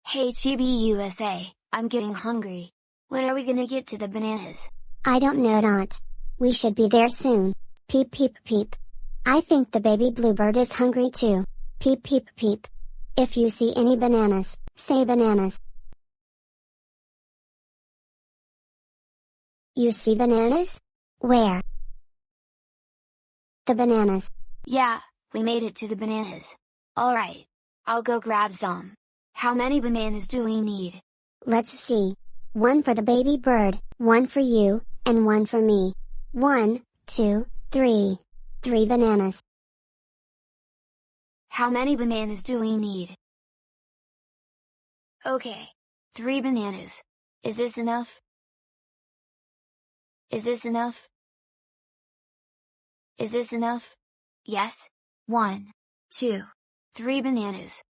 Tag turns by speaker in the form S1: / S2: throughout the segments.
S1: Hey TBUSA, I'm getting hungry. When are we gonna get to the bananas?
S2: I don't know, Dot. We should be there soon. Peep peep peep. I think the baby bluebird is hungry too. Peep peep peep. If you see any bananas, say bananas. You see bananas? Where? The bananas.
S1: Yeah, we made it to the bananas. Alright. I'll go grab some. How many bananas do we need?
S2: Let's see. One for the baby bird, one for you, and one for me. 1, 2, 3. 3 bananas.
S1: How many bananas do we need? Okay. 3 bananas. Is this enough? Is this enough? Is this enough? Yes. 1, 2, 3 bananas.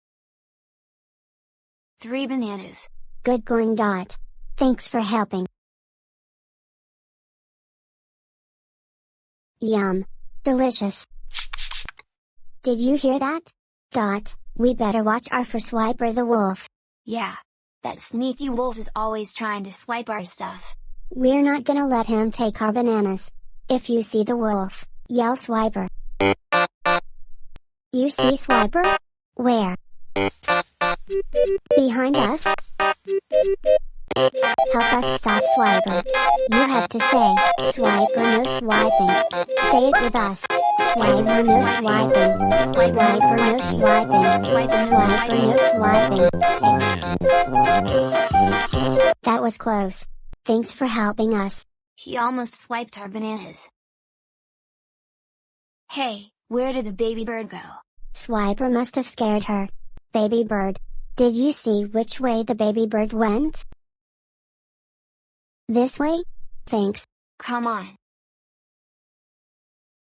S1: 3 bananas.
S2: Good going, Dot. Thanks for helping. Yum. Delicious. Did you hear that? Dot, we better watch out for Swiper the wolf.
S1: Yeah. That sneaky wolf is always trying to swipe our stuff.
S2: We're not gonna let him take our bananas. If you see the wolf, yell Swiper. You see Swiper? Where? Behind us? Help us stop Swiper. You have to say, Swiper no swiping. Say it with us. Swiper no swiping. Swiper no swiping. Swiper no swiping. That was close. Thanks for helping us.
S1: He almost swiped our bananas. Hey, where did the baby bird go?
S2: Swiper must have scared her. Baby bird. Did you see which way the baby bird went? This way? Thanks.
S1: Come on,